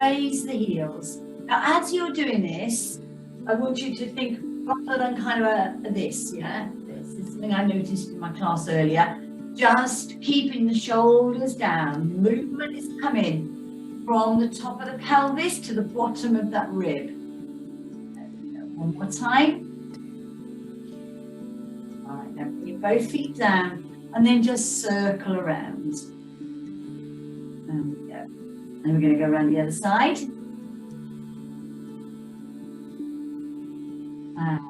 raise the heels. Now, as you're doing this, I want you to think rather than kind of this, yeah? This is something I noticed in my class earlier. Just keeping the shoulders down. Movement is coming from the top of the pelvis to the bottom of that rib. One more time. All right, now bring your both feet down and then just circle around. There we go. And we're going to go around the other side. And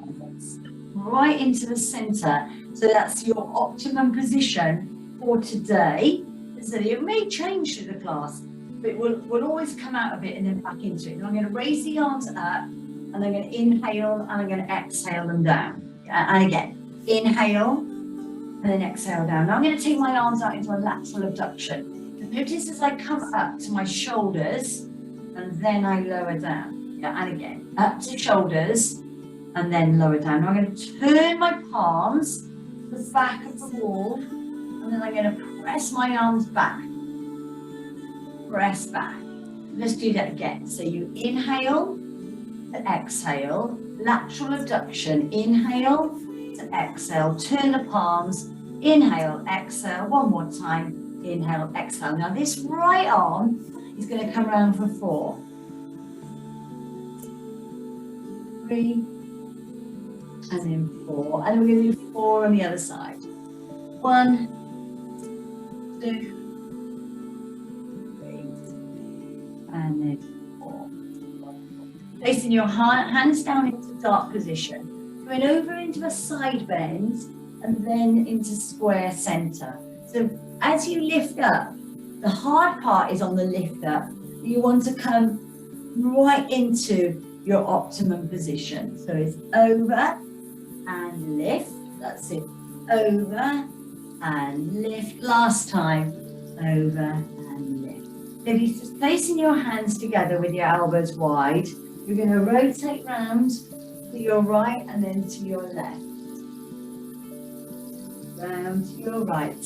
right into the center. So that's your optimum position for today. So it may change through the class, but we'll always come out of it and then back into it. And I'm going to raise the arms up, and I'm going to inhale, and I'm going to exhale them down. And again, inhale, and then exhale down. Now I'm going to take my arms out into a lateral abduction. And notice as I come up to my shoulders, and then I lower down. Yeah, and again, up to shoulders, and then lower down. Now I'm going to turn my palms to the back of the wall, and then I'm going to press my arms back. Press back. Let's do that again. So you inhale to exhale, lateral abduction, inhale to exhale, turn the palms, inhale, exhale, one more time, inhale, exhale. Now this right arm is going to come around for 4, 3, and then 4, and we're going to do 4 on the other side. 1, 2, 3, and then 4. Placing your hands down into dark position, going over into a side bend, and then into square center. So as you lift up, the hard part is on the lift up. You want to come right into your optimum position. So it's over and lift, that's it, over and lift, last time, over and lift. If you're just placing your hands together with your elbows wide, you're going to rotate round to your right and then to your left. Round to your right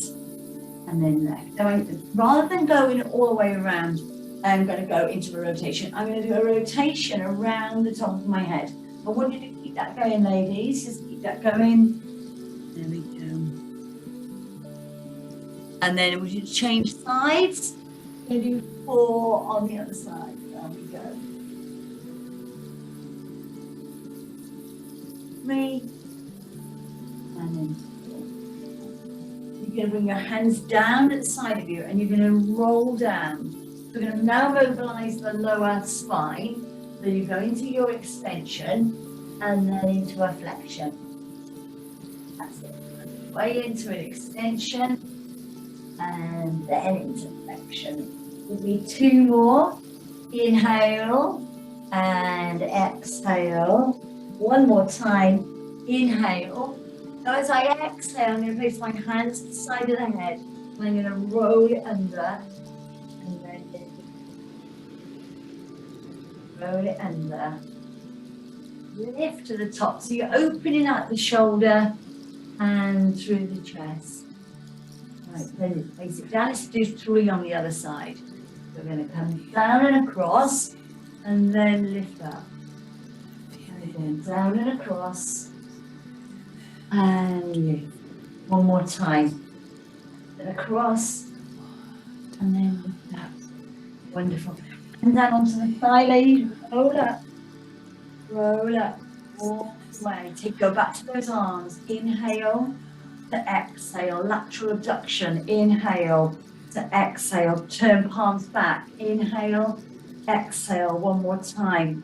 and then left. Now, rather than going all the way around, I'm going to go into a rotation. I'm going to do a rotation around the top of my head. I want you to keep that going, ladies. Just keep that going. There we go. And then we should change sides. We're going to do 4 on the other side. There we go. 3. And then 4. You're going to bring your hands down at the side of you and you're going to roll down. We're going to now mobilize the lower spine. So you go into your extension and then into a flexion. That's it. Way into an extension and then into flexion. Give me 2 more. Inhale and exhale. 1 more time. Inhale. Now as I exhale, I'm going to place my hands to the side of the head and I'm going to roll it under. Roll it under, lift to the top. So you're opening out the shoulder and through the chest. Right, then place it down. Let's do 3 on the other side. We're going to come down and across and then lift up. And again, down and across and lift. 1 more time. Then across and then lift up. Wonderful. And down onto the thigh, ladies. Roll up. Roll up. All the way. Go back to those arms. Inhale to exhale. Lateral abduction. Inhale to exhale. Turn palms back. Inhale. Exhale. 1 more time.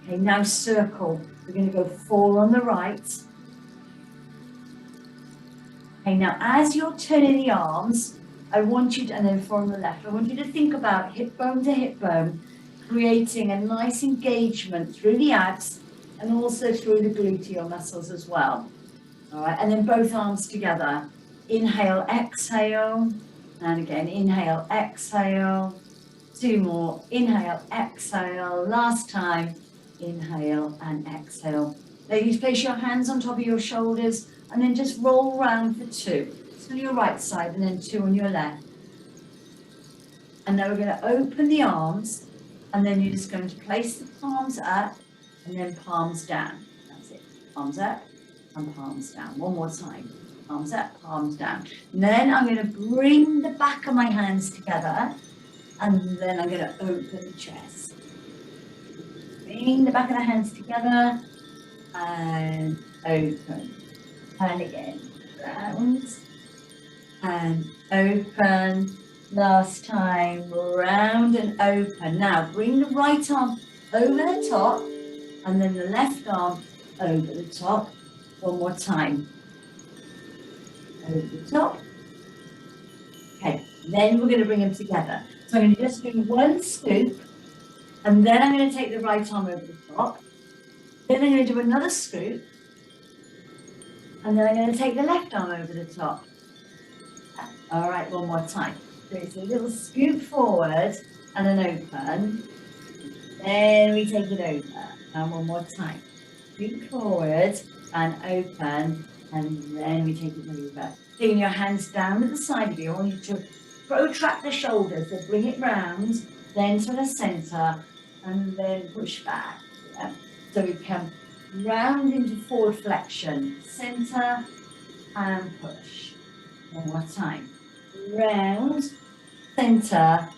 Okay, now circle. We're going to go 4 on the right. Okay, now as you're turning the arms, I want you to, and then 4 on the left, I want you to think about hip bone to hip bone, creating a nice engagement through the abs and also through the gluteal muscles as well. All right, and then both arms together. Inhale, exhale, and again, inhale, exhale. 2 more, inhale, exhale. Last time, inhale and exhale. Ladies, place your hands on top of your shoulders and then just roll around for 2. On your right side and then 2 on your left. And now we're going to open the arms And then you're just going to place the palms up and then palms down. That's it. Palms up and palms down. One more time. Palms up, palms down. And then I'm going to bring the back of my hands together and then I'm going to open the chest. Bring the back of the hands together and open. And again, round and open. Last time, round and open. Now bring the right arm over the top and then the left arm over the top. One more time. Over the top. Okay, then we're going to bring them together. So I'm going to just do one scoop and then I'm going to take the right arm over the top. Then I'm going to do another scoop and then I'm going to take the left arm over the top. All right, one more time. So it's a little scoop forward and an open. Then we take it over. And one more time. Scoop forward and open. And then we take it over. Taking your hands down at the side of you. I want you to protract the shoulders. So bring it round, then to the center, and then push back. Yeah. So we come round into forward flexion. Center and push. One more time. Round, center,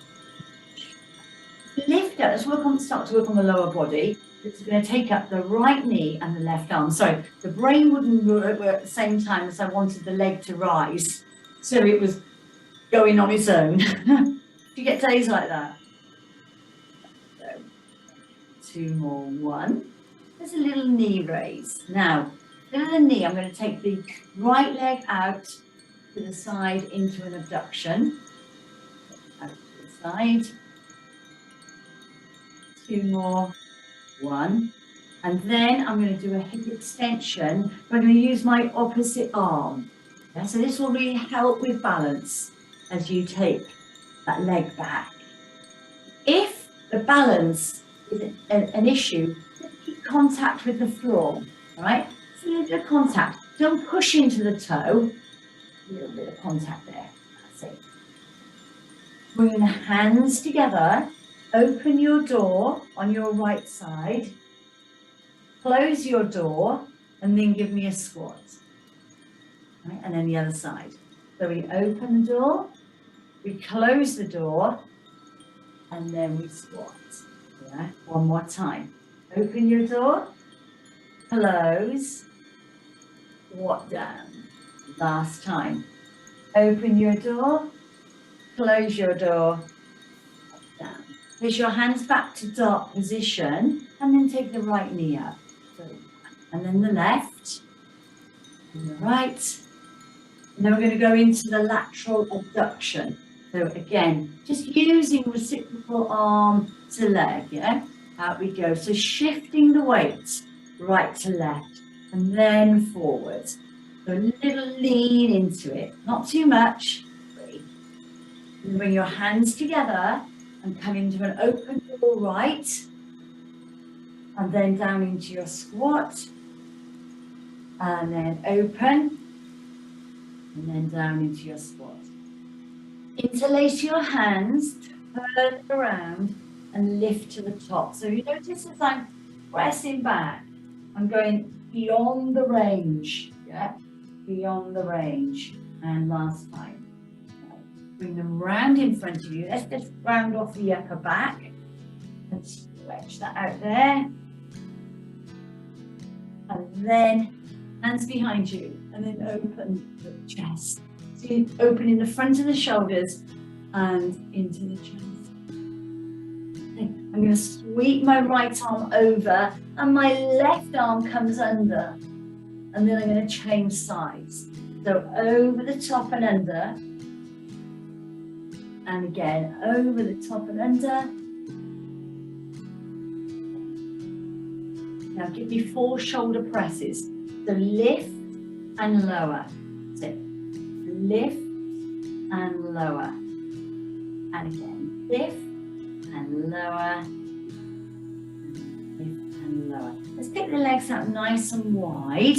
lift up. Let's start to work on the lower body. It's going to take up the right knee and the left arm. So the brain wouldn't work at the same time as I wanted the leg to rise. So it was going on its own. Do you get days like that? So, two more. One. There's a little knee raise. Now, little knee, I'm going to take the right leg out to the side into an abduction. Out to the side. Two more. One. And then I'm going to do a hip extension. I'm going to use my opposite arm. Yeah, so this will really help with balance as you take that leg back. If the balance is an issue, keep contact with the floor. All right? So a little bit of contact. Don't push into the toe. A little bit of contact there. That's it. Bring the hands together. Open your door on your right side. Close your door and then give me a squat. Right? And then the other side. So we open the door, we close the door, and then we squat. Yeah? One more time. Open your door, close, squat down. Last time. Open your door, close your door, down. Place your hands back to dart position and then take the right knee up. So, and then the left and the right. And then we're going to go into the lateral abduction. So again, just using reciprocal arm to leg, yeah? Out we go. So shifting the weight right to left and then forward. So a little lean into it, not too much. And bring your hands together and come into an open door right. And then down into your squat. And then open. And then down into your squat. Interlace your hands, turn around and lift to the top. So you notice as I'm pressing back, I'm going beyond the range. Yeah, beyond the range. And last time. Bring them round in front of you. Let's just round off the upper back and stretch that out there. And then hands behind you and then open the chest. So you open in the front of the shoulders and into the chest. Okay. I'm going to sweep my right arm over and my left arm comes under. And then I'm going to change sides. So over the top and under. And again, over the top and under. Now give me 4 shoulder presses. So lift and lower. That's it. Lift and lower. And again, lift and lower. Lift and lower. Let's take the legs out nice and wide.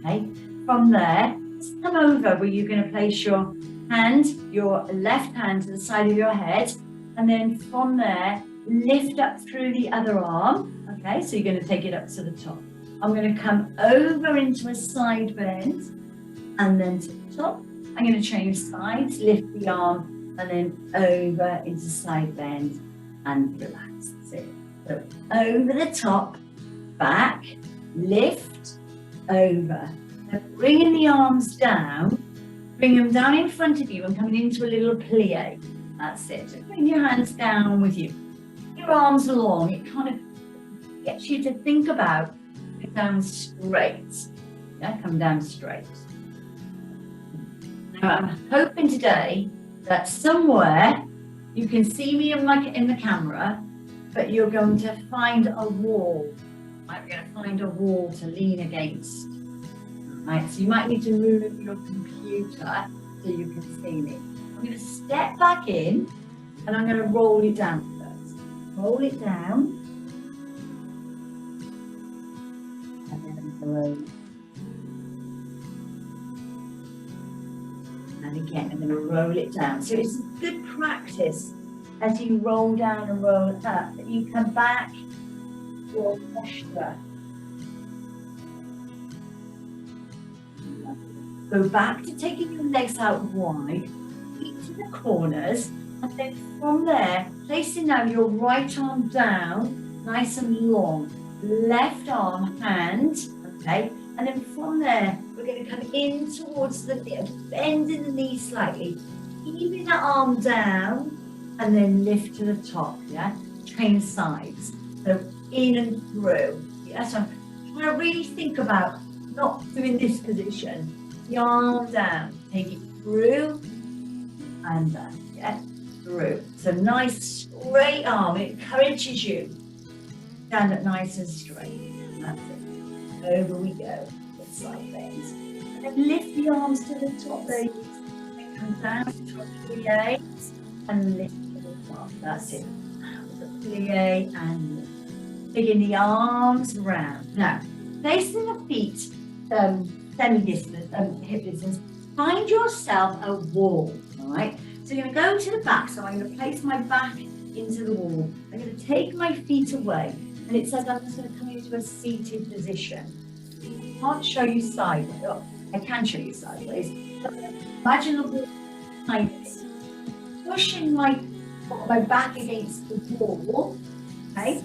Okay. From there, let's come over where you're going to place your hand, your left hand to the side of your head, and then from there lift up through the other arm. Okay, so you're going to take it up to the top. I'm going to come over into a side bend and then to the top. I'm going to change sides, lift the arm and then over into side bend and relax. That's it. So over the top, back, lift, over. Now bringing the arms down, bring them down in front of you and coming into a little plie. That's it. Just bring your hands down with you. Your arms long. It kind of gets you to think about it down straight. Yeah, come down straight. Now I'm hoping today that somewhere you can see me in the camera, but you're going to find a wall. Right, we're going to find a wall to lean against. Right, so you might need to move your computer so you can see me. I'm going to step back in and I'm going to roll it down first. Roll it down. And then roll. And again, I'm going to roll it down. So it's a good practice as you roll down and roll up, that you come back to your posture. Go back to taking your legs out wide, feet to the corners, and then from there, placing now your right arm down, nice and long, left arm, hand, okay, and then from there, we're going to come in towards the bending the knee slightly, keeping that arm down, and then lift to the top, yeah, change sides, so in and through, yeah, so I'm trying to really think about not doing this position. The arm down, take it through and down, yeah, through. So nice straight arm, it encourages you. Stand up nice and straight. That's it. Over we go. With side bends. And then lift the arms to the top, ladies. And come down to a plie and lift to the top. That's it. The plie and lift. Taking the arms round. Now, placing the feet semi-distance, hip distance, find yourself a wall, all right? So you're going to go to the back, so I'm going to place my back into the wall. I'm going to take my feet away, and it says I'm just going to come into a seated position. I can't show you sideways. Oh, I can show you sideways. Imagine the wall behind me, pushing my back against the wall, okay?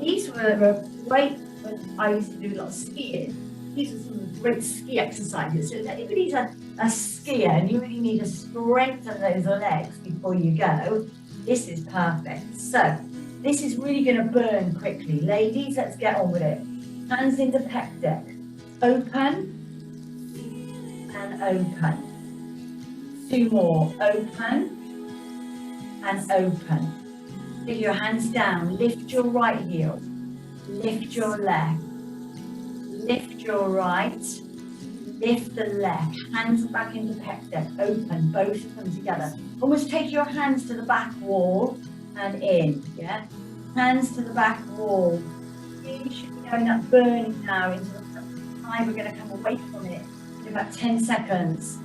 These were great when I used to do a lot of skiing. These are some of the great ski exercises. So if anybody's a skier and you really need to strengthen those legs before you go, this is perfect. So this is really going to burn quickly. Ladies, let's get on with it. Hands into pec deck. Open and open. Two more. Open and open. Take your hands down. Lift your right heel. Lift your left. Lift your right, lift the left, hands back into pec deck, open, both of them together. Almost take your hands to the back wall and in, yeah? Hands to the back wall. You should be going up burning now into the time. We're going to come away from it in about 10 seconds.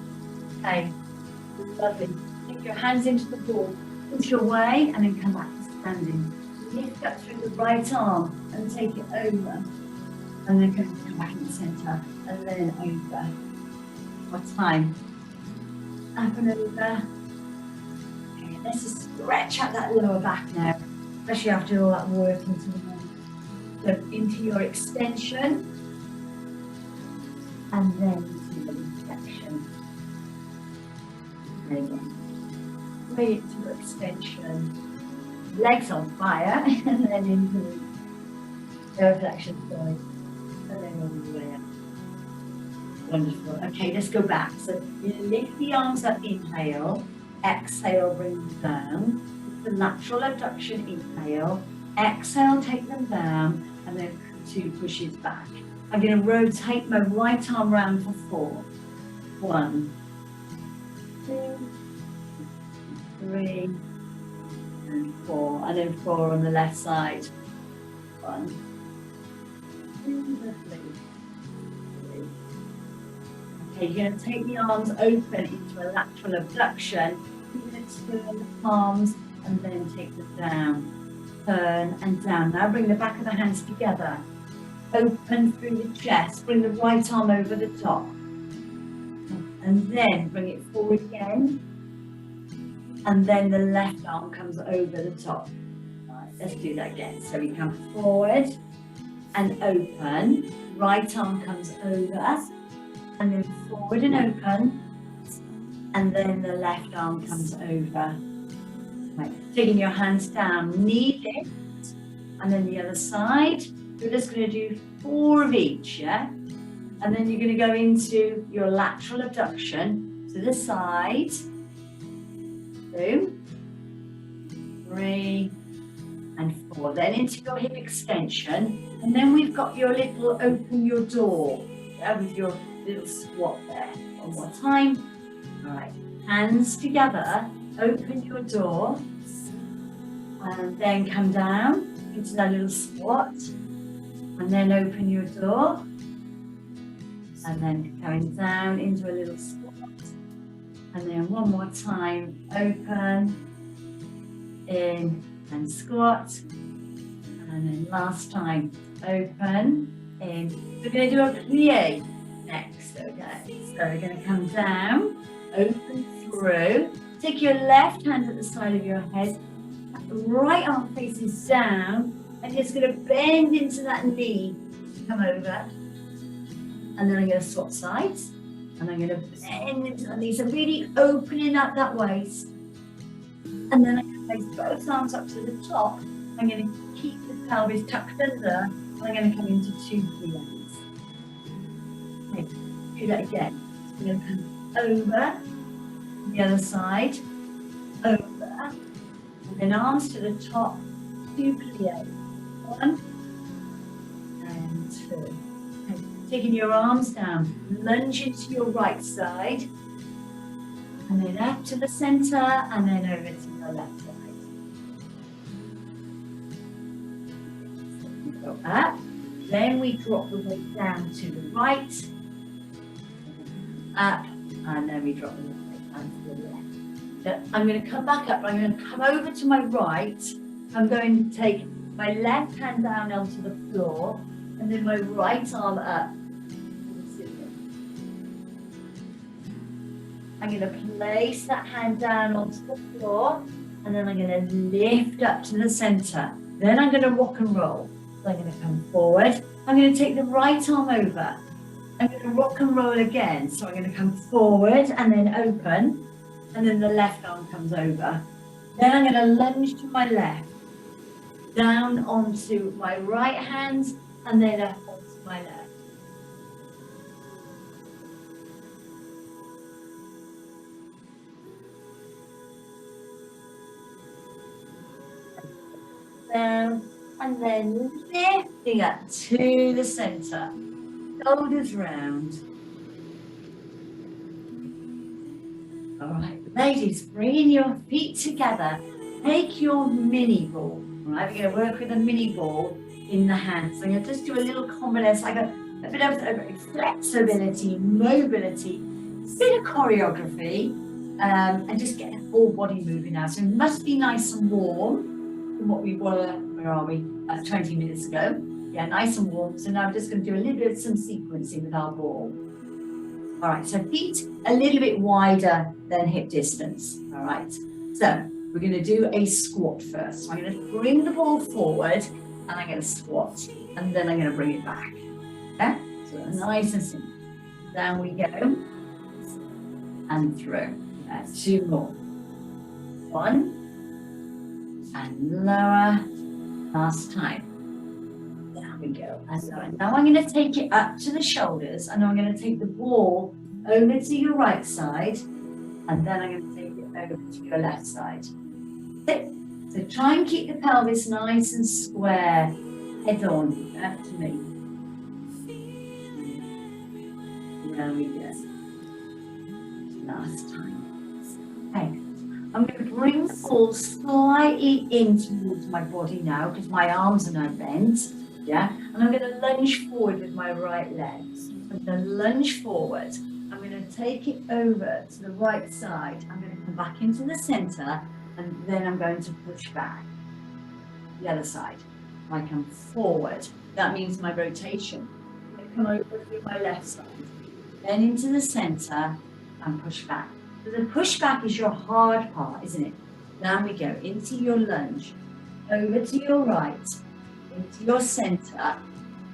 Okay, lovely. Take your hands into the wall, push your way, and then come back to standing. Lift up through the right arm and take it over. And then come back in the centre, and then over. One time. Up and over. Okay, let's just stretch out that lower back now, especially after all that work into the morning. So into your extension, and then into the flexion. There you go. Straight into your extension. Legs on fire, and then into the reflection, sorry. And then all the way up. Wonderful. Okay, let's go back. So you lift the arms up, inhale. Exhale, bring them down. The lateral abduction, inhale. Exhale, take them down. And then 2 pushes back. I'm going to rotate my right arm round for 4. 1, 2, 3, and 4. And then 4 on the left side. 1. Okay, you're going to take the arms open into a lateral abduction. You're going to turn the palms and then take them down. turn and down. Now bring the back of the hands together. Open through the chest. Bring the right arm over the top. And then bring it forward again. And then the left arm comes over the top. Right, let's do that again. So we come forward and open. Right arm comes over. And then forward and open. And then the left arm comes over. Right, taking your hands down, knee lift, and then the other side. We're just going to do 4 of each, yeah? And then you're going to go into your lateral abduction to the side. 2, 3, and 4. Then into your hip extension. And then we've got your little open your door, yeah, with your little squat there. One more time. All right, hands together, open your door, and then come down into that little squat, and then open your door, and then going down into a little squat, and then one more time, open, in, and squat, and then last time, open, in. We're going to do a plie next, okay? So we're going to come down, open through, take your left hand at the side of your head, right arm faces down, and just going to bend into that knee, come over, and then I'm going to swap sides, and I'm going to bend into that knee, so really opening up that waist, and then I'm going to place both arms up to the top. I'm going to keep the pelvis tucked under, and I'm going to come into 2 plies. Okay, do that again. So I'm going to come over, the other side, over, and then arms to the top, 2 plies. 1 and 2. Okay. Taking your arms down, lunge into your right side, and then up to the center, and then over to the left side. So we go up, then we drop the weight down to the right, up, and then we drop the weight down to the left. So I'm going to come back up, I'm going to come over to my right, I'm going to take my left hand down onto the floor, and then my right arm up. I'm going to place that hand down onto the floor, and then I'm going to lift up to the center. Then I'm going to rock and roll. So I'm going to come forward. I'm going to take the right arm over. I'm going to rock and roll again. So I'm going to come forward and then open, and then the left arm comes over. Then I'm going to lunge to my left, down onto my right hand, and then up onto my left. Down, and then lifting up to the center, shoulders round. All right, ladies, bringing your feet together, take your mini ball. All right, we're going to work with a mini ball in the hands. So I'm going to just do a little combination, like a bit of flexibility, mobility, a bit of choreography, and just get the whole body moving now. So it must be nice and warm from what we were, where are we, 20 minutes ago. Yeah, nice and warm. So now I'm just going to do a little bit of some sequencing with our ball. All right, so feet a little bit wider than hip distance. All right, so we're going to do a squat first. So I'm going to bring the ball forward, and I'm going to squat, and then I'm going to bring it back. Okay, so nice and simple. Down we go, and through. 2 more. 1, and lower. Last time. There we go. And lower. Now I'm going to take it up to the shoulders, and I'm going to take the ball over to your right side, and then I'm going to take it over to your left side. So try and keep the pelvis nice and square, head on, up to me. There we go. Last time. Okay. I'm going to bring the ball slightly in towards my body now, because my arms are now bent. Yeah, and I'm going to lunge forward with my right leg. I'm going to lunge forward. I'm going to take it over to the right side. I'm going to come back into the center, and then I'm going to push back. the other side. I come forward. That means my rotation. I come over through my left side. Then into the center and push back. So the push back is your hard part, isn't it? Now we go into your lunge, over to your right, into your center,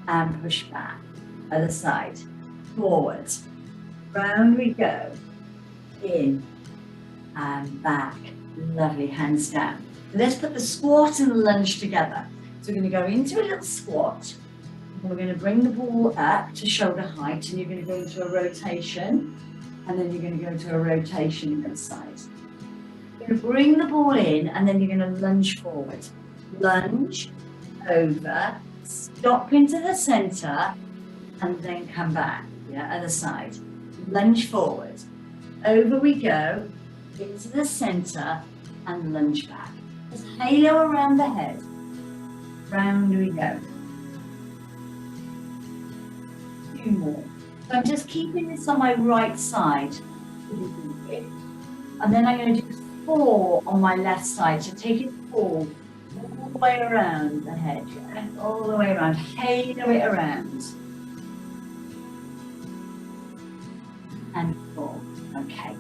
and push back. Other side, forward. Round we go. In and back. Lovely, hands down. Let's put the squat and the lunge together. So we're going to go into a little squat. And we're going to bring the ball up to shoulder height, and you're going to go into a rotation, and then you're going to go into a rotation on the other side. You're going to bring the ball in, and then you're going to lunge forward. Lunge, over, stop into the center, and then come back. Yeah, other side. Lunge forward. Over we go, into the center, and lunge back. Just halo around the head. Round we go. 2 more. So I'm just keeping this on my right side. And then I'm going to do 4 on my left side. So take it 4 all the way around the head. Yeah? All the way around. Halo it around. And 4. Okay.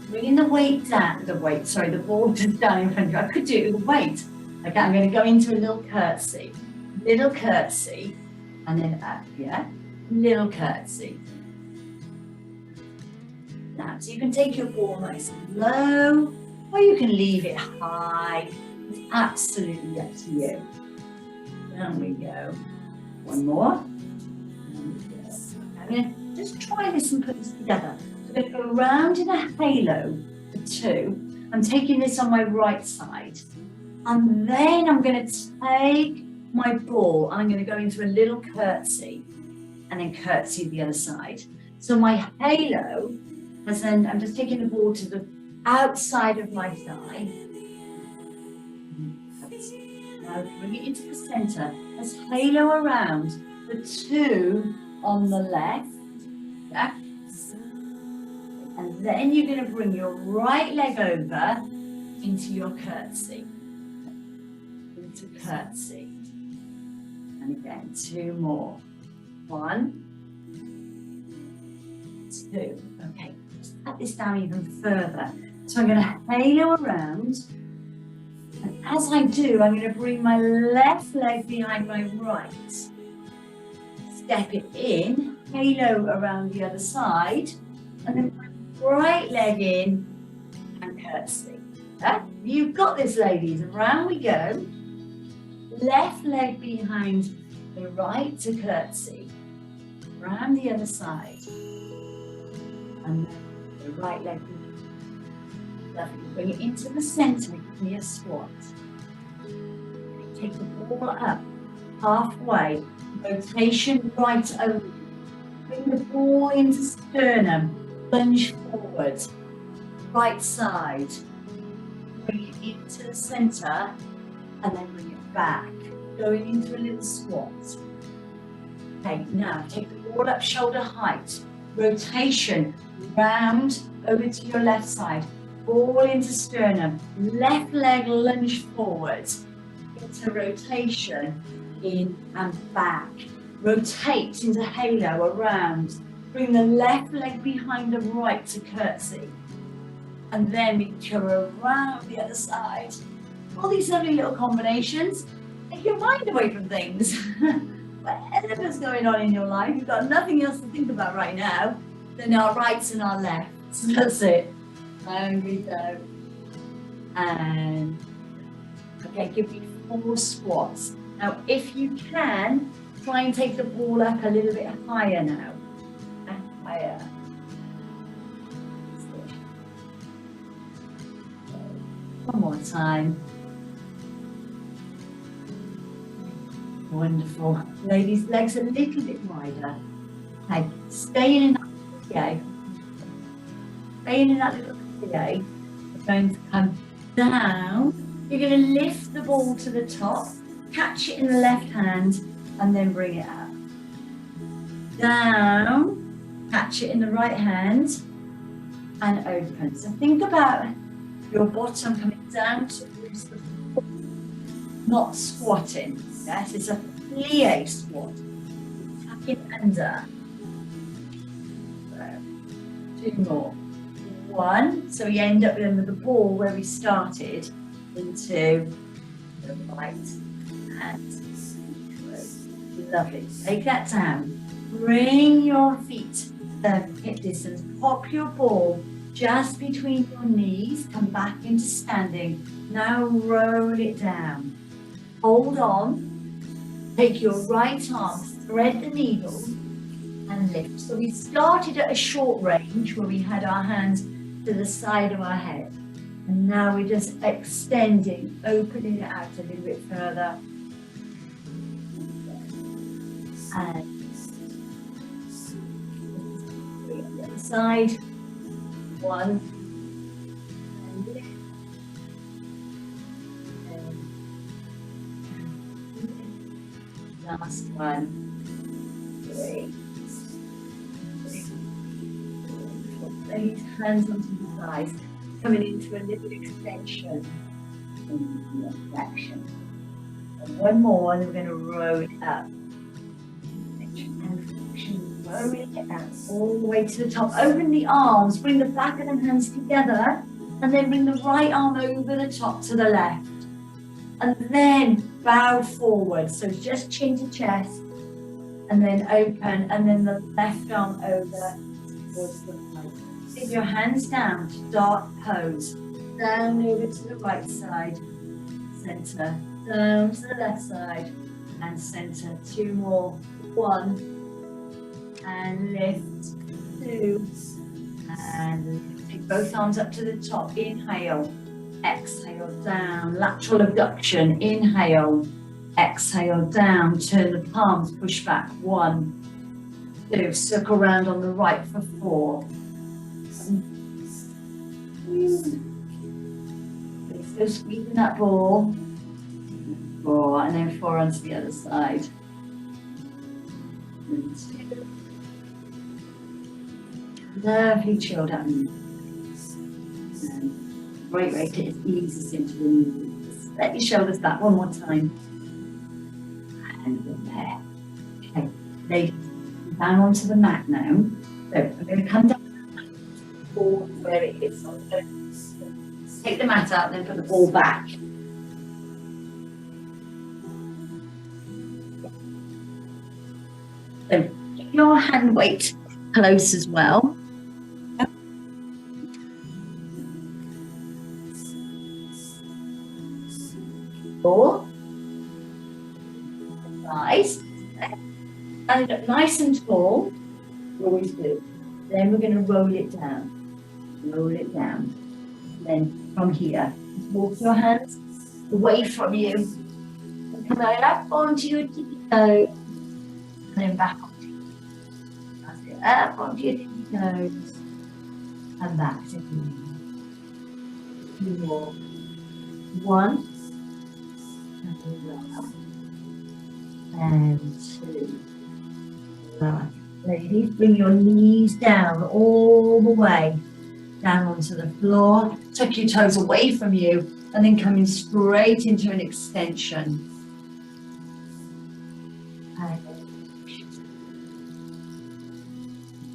Bringing the weight down, the ball just down in front of you. I could do it with the weight. Okay, I'm going to go into a little curtsy, and then up, yeah? Little curtsy. Now, so you can take your ball nice and low, or you can leave it high. It's absolutely up to you. Down we go. 1 more. Down we go. I'm going to just try this and put this together. So I'm going to go around in a halo for 2. I'm taking this on my right side. And then I'm going to take my ball and I'm going to go into a little curtsy and then curtsy the other side. So my halo has then, I'm just taking the ball to the outside of my thigh. Now bring it into the center. Let's halo around the 2 on the left. Yeah. And then you're going to bring your right leg over into your curtsy. Into curtsy. And again, 2 more. 1, 2. Okay, let's cut this down even further. So I'm going to halo around. And as I do, I'm going to bring my left leg behind my right. Step it in, halo around the other side, and then bring right leg in and curtsy. You've got this, ladies. Around we go. Left leg behind the right to curtsy. Round the other side. And then the right leg behind. Lovely. Bring it into the center. Give me a squat. Take the ball up halfway. Rotation right over. Bring the ball into sternum. Lunge forward. Right side. Bring it into the center. And then bring it back. Going into a little squat. Okay, now take the ball up shoulder height. Rotation. Round over to your left side. Ball into sternum. Left leg lunge forward. Into rotation. In and back. Rotate into halo around. Bring the left leg behind the right to curtsy. And then we go around the other side. All these lovely little combinations. Take your mind away from things. Whatever's going on in your life, you've got nothing else to think about right now than our rights and our lefts. That's it. And we go. And okay, give me 4 squats. Now, if you can, try and take the ball up a little bit higher now. Higher. One more time. Wonderful. Ladies, legs a little bit wider. Okay, staying in that plie. Staying in that little plie. We're going to come down. You're going to lift the ball to the top, catch it in the left hand, and then bring it up. Down, catch it in the right hand, and open. So think about your bottom coming down towards the floor. not squatting. Yes, it's a plie squat. Tuck it under. So, 2 more. 1. So we end up with the ball where we started into the right hand. Lovely. Take that down. Bring your feet hip distance. Pop your ball just between your knees. Come back into standing. Now roll it down. Hold on. Take your right arm, thread the needle, and lift. So we started at a short range where we had our hands to the side of our head. And now we're just extending, opening it out a little bit further. And on the other side. 1. And lift. Last one. 3. These hands onto the thighs, coming into a little extension in the flexion. And 1 more, and we're going to roll it up. Extension and flexion, rolling it out all the way to the top. Open the arms, bring the back of the hands together, and then bring the right arm over the top to the left. And then bow forward, so just chin to chest, and then open, and then the left arm over towards the right. Take your hands down to dart pose, down over to the right side, center, down to the left side, and center. 2 more. 1, and lift. 2, and lift. Take both arms up to the top. Inhale. Exhale down, lateral abduction, inhale, exhale down, turn the palms, push back, 1, 2, circle round on the right for 4. Still squeezing that ball, 4, and then 4 onto the other side. And 2. Lovely chill down. Great way to ease into the knees. Let your shoulders back 1 more time. And there. Okay, ladies, down onto the mat now. So I'm going to come down where it is. So I'm going to take the mat out and then put the ball back. So keep your hand weight close as well. Nice. And up nice and tall. Always do. Then we're going to roll it down. Roll it down. Then from here, walk your hands away from you. And come out up onto your tippy toes. And then back onto your toes. That's it. Up onto your tippy toes. And back to you. 2 more. 1. And 2. Right. Ladies, bring your knees down all the way down onto the floor. Tuck your toes away from you and then coming straight into an extension.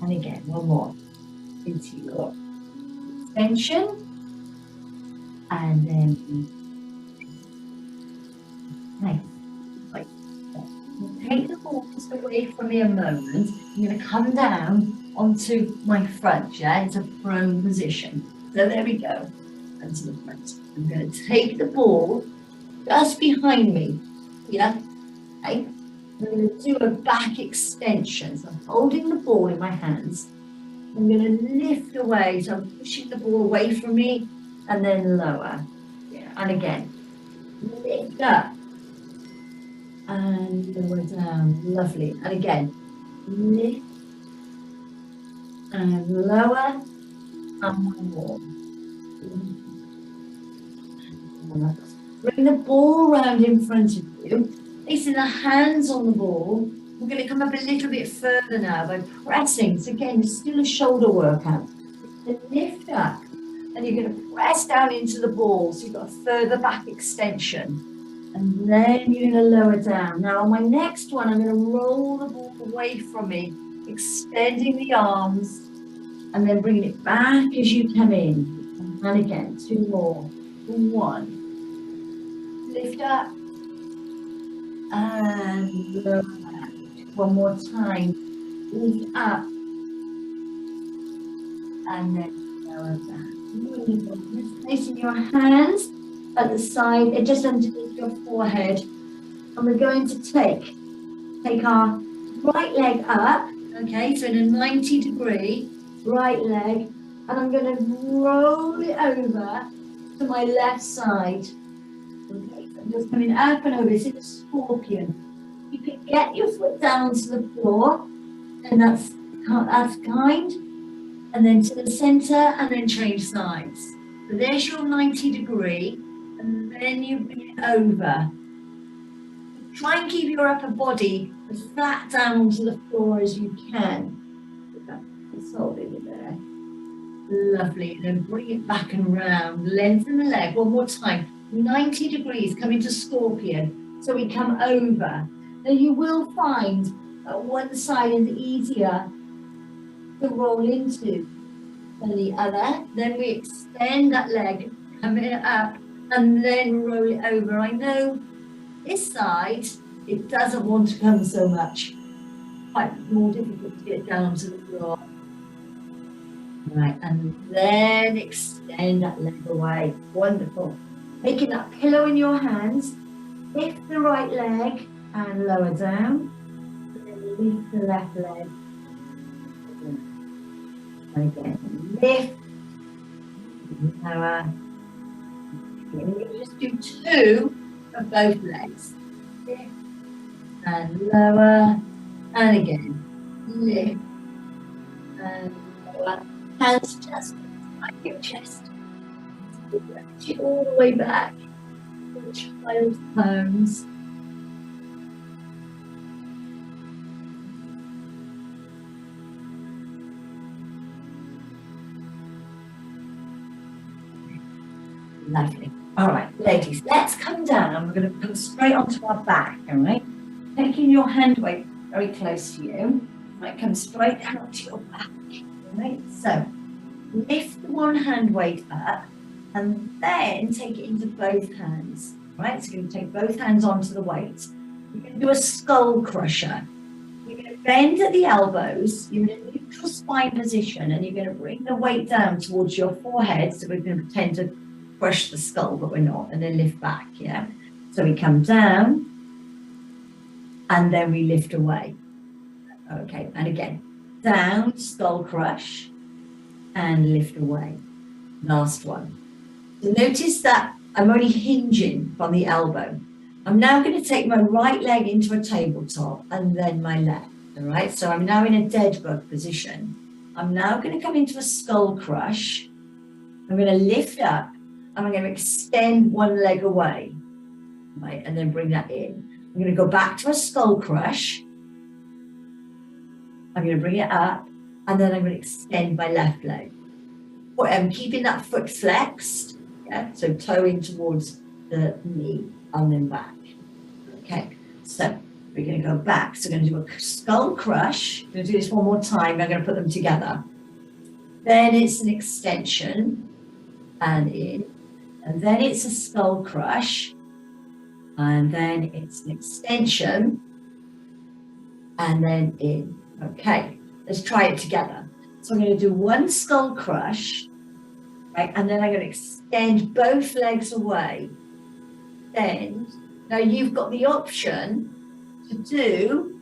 And again, 1 more. Into your extension. And then nice. Right. Take the ball just away from me a moment. I'm going to come down onto my front, yeah? It's a prone position. So there we go. And to the front. I'm going to take the ball just behind me. Yeah? Okay? I'm going to do a back extension. So I'm holding the ball in my hands. I'm going to lift away. So I'm pushing the ball away from me and then lower. Yeah. And again, lift up. And lower down, lovely. And again, lift and lower, and 1 more. Bring the ball round in front of you, placing the hands on the ball. We're going to come up a little bit further now by pressing. So again, it's still a shoulder workout. Then lift up, and you're going to press down into the ball. So you've got a further back extension. And then you're going to lower down. Now on my next one, I'm going to roll the ball away from me, extending the arms, and then bringing it back as you come in. And again, 2 more. 1. Lift up. And lower back. 1 more time. Lift up. And then lower back. Wonderful. Just placing your hands at the side, just underneath your forehead. And we're going to take our right leg up, okay, so in a 90-degree right leg, and I'm going to roll it over to my left side. Okay, so I'm just coming up and over. It's in a scorpion. You can get your foot down to the floor, and that's kind, and then to the center, and then change sides. So there's your 90-degree, and then you bring it over. Try and keep your upper body as flat down onto the floor as you can. Just hold it there. Lovely. And then bring it back and round. Lengthen the leg. One more time. 90 degrees, come into scorpion. So we come over. Now you will find that one side is easier to roll into than the other. Then we extend that leg, come it up, and then roll it over. I know this side, it doesn't want to come so much. Quite more difficult to get down to the floor. Right, and then extend that leg away. Wonderful. Taking that pillow in your hands, lift the right leg and lower down. And then lift the left leg. And again, lift, lower. And you just do 2 of both legs. Lift and lower, and again, lift and lower. Hands just behind your chest. Stretch it all the way back to child's pose. Lovely. All right, ladies, let's come down. We're going to come straight onto our back, all right? Taking your hand weight very close to you. You might come straight down to your back, all right? So, lift the one hand weight up and then take it into both hands, all right? So you're going to take both hands onto the weight. You're going to do a skull crusher. You're going to bend at the elbows. You're in a neutral spine position, and you're going to bring the weight down towards your forehead. So we're going to pretend to crush the skull, but we're not, and then lift back, yeah? So we come down, and then we lift away. Okay, and again, down, skull crush, and lift away. Last one. So notice that I'm only hinging from the elbow. I'm now going to take my right leg into a tabletop, and then my left, all right? So I'm now in a dead bug position. I'm now going to come into a skull crush. I'm going to lift up, and I'm going to extend one leg away, right? And then bring that in. I'm going to go back to a skull crush. I'm going to bring it up, and then I'm going to extend my left leg. But I'm keeping that foot flexed, yeah? So toe in towards the knee, and then back. Okay, so we're going to go back. So we're going to do a skull crush. I'm going to do this one more time. I'm going to put them together. Then it's an extension, and in. And then it's a skull crush, and then it's an extension, and then in. Okay, let's try it together. So I'm going to do one skull crush, right, and then I'm going to extend both legs away. Then, now you've got the option to do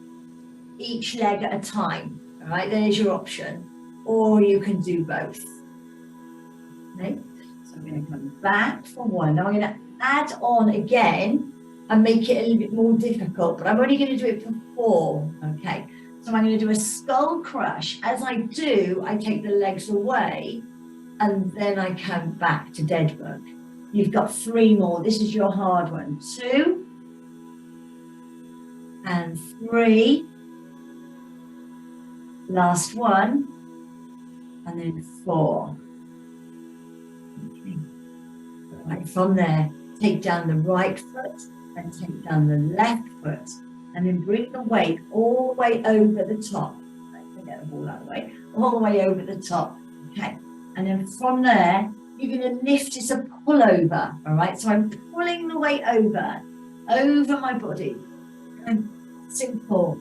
each leg at a time, all right, there's your option, or you can do both, okay. I'm going to come back for one. Now I'm going to add on again and make it a little bit more difficult, but I'm only going to do it for 4. Okay, so I'm going to do a skull crush. As I do, I take the legs away, and then I come back to dead bug. You've got 3 more. This is your hard one. 2 and 3. Last one, and then 4. Right, from there, take down the right foot and take down the left foot, and then bring the weight all the way over the top. Right, get the ball out of the way, all the way over the top. Okay, and then from there, you're going to lift. It's a pull over. All right, so I'm pulling the weight over my body. And simple,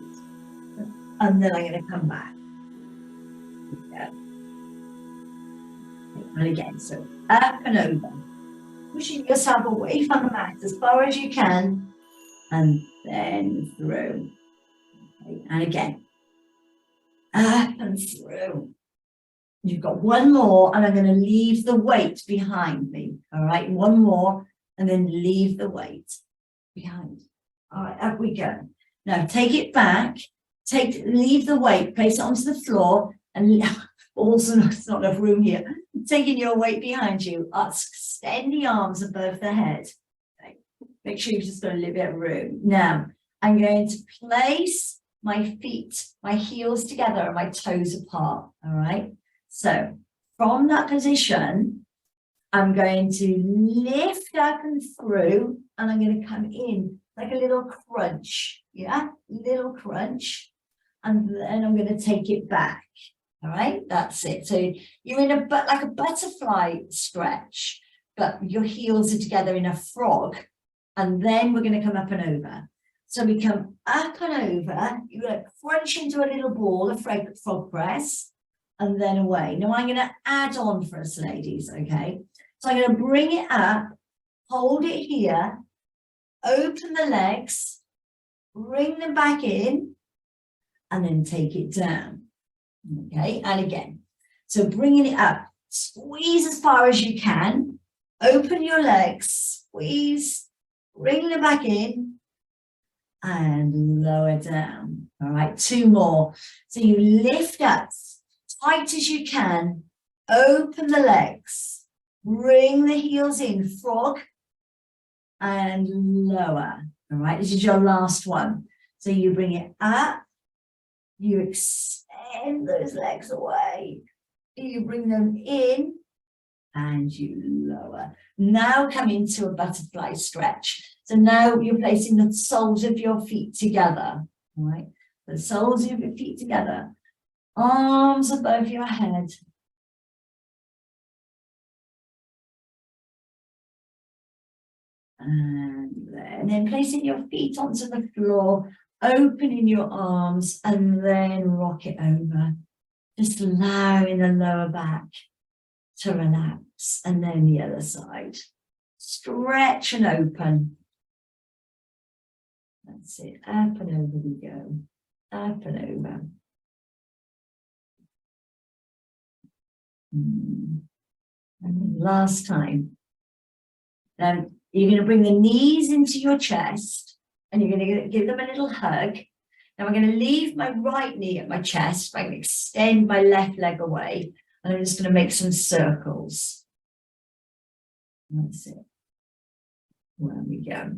and then I'm going to come back. Yeah. And again, so up and over, pushing yourself away from the mat as far as you can, and then through. Okay. And again, up and through. You've got one more, and I'm going to leave the weight behind me. All right, one more, and then leave the weight behind. All right, up we go. Now take it back, leave the weight, place it onto the floor, and also there's not enough room here. Taking your weight behind you, extend the arms above the head. Okay. Make sure you've just got a little bit of room. Now I'm going to place my feet, my heels together and my toes apart. All right. So from that position, I'm going to lift up and through, and I'm going to come in like a little crunch. Yeah, little crunch. And then I'm going to take it back. All right, that's it. So you're in like a butterfly stretch, but your heels are together in a frog. And then we're going to come up and over. So we come up and over. You're going to crunch into a little ball, a frog press, and then away. Now I'm going to add on for us, ladies, okay? So I'm going to bring it up, hold it here, open the legs, bring them back in, and then take it down. Okay, and again. So bringing it up, squeeze as far as you can, open your legs, squeeze, bring them back in, and lower down. All right, two more. So you lift up tight as you can, open the legs, bring the heels in, frog, and lower. All right, this is your last one. So you bring it up, you extend those legs away, you bring them in, and you lower. Now come into a butterfly stretch. So now you're placing the soles of your feet together. All right, the soles of your feet together, arms above your head. And then placing your feet onto the floor, opening your arms, and then rock it over. Just allowing the lower back to relax. And then the other side. Stretch and open. That's it. Up and over we go. Up and over. And then last time. Now, you're going to bring the knees into your chest, and you're going to give them a little hug. Now I'm going to leave my right knee at my chest. I'm going to extend my left leg away, and I'm just going to make some circles. That's it. There we go.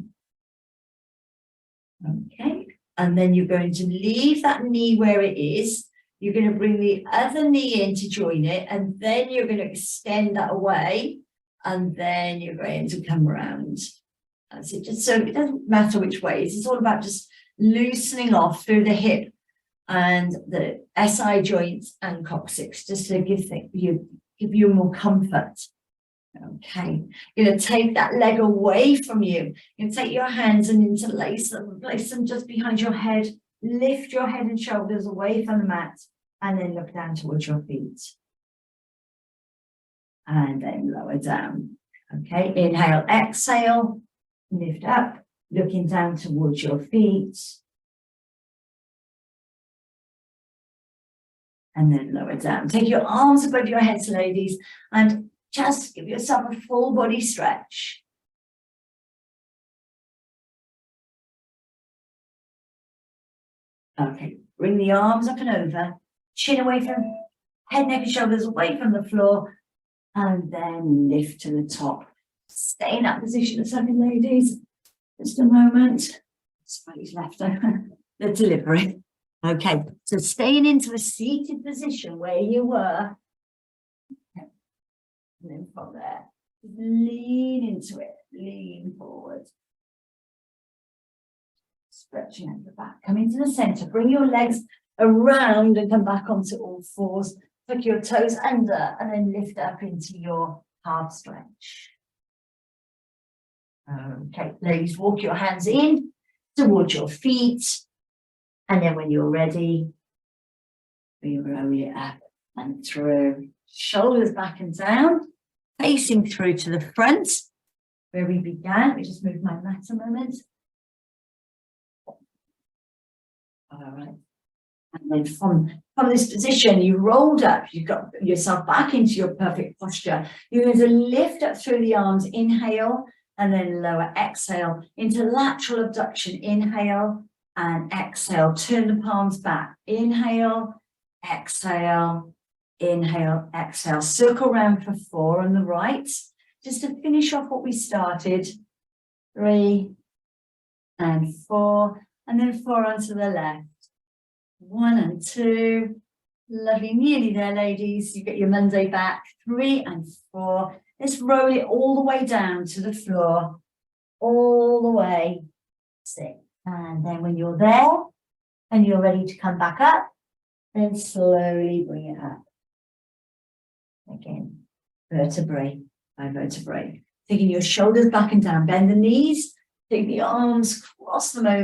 Okay. And then you're going to leave that knee where it is. You're going to bring the other knee in to join it, and then you're going to extend that away. And then you're going to come around. That's it. Just so it doesn't matter which ways. It's all about just loosening off through the hip and the SI joints and coccyx, just to give you more comfort. Okay. You're going to take that leg away from you. You're going to take your hands and interlace them, place them just behind your head. Lift your head and shoulders away from the mat, and then look down towards your feet. And then lower down. Okay, inhale, exhale, lift up, looking down towards your feet. And then lower down. Take your arms above your heads, ladies, and just give yourself a full body stretch. Okay, bring the arms up and over, chin away from head, neck, and shoulders away from the floor. And then lift to the top. Stay in that position a second, ladies. Just a moment. Somebody's left over the delivery. Okay, so staying into a seated position where you were. And then from there, lean into it, lean forward. Stretching at the back. Come into the center. Bring your legs around and come back onto all fours. Tuck your toes under and then lift up into your half stretch. Okay, ladies, walk your hands in towards your feet. And then when you're ready, we roll it up and through. Shoulders back and down, facing through to the front where we began. Let me just move my mat a moment. All right. And then from this position, you rolled up, you got yourself back into your perfect posture. You're going to lift up through the arms, inhale, and then lower, exhale into lateral abduction. Inhale and exhale. Turn the palms back. Inhale, exhale, inhale, exhale. Circle around for 4 on the right. Just to finish off what we started. 3 and 4, and then 4 onto the left. 1 and 2. Lovely, nearly there, ladies. You get your Monday back. 3 and 4. Let's roll it all the way down to the floor. All the way. 6. And then when you're there and you're ready to come back up, then slowly bring it up. Again, vertebrae by vertebrae. Taking your shoulders back and down. Bend the knees. Take the arms, cross them over.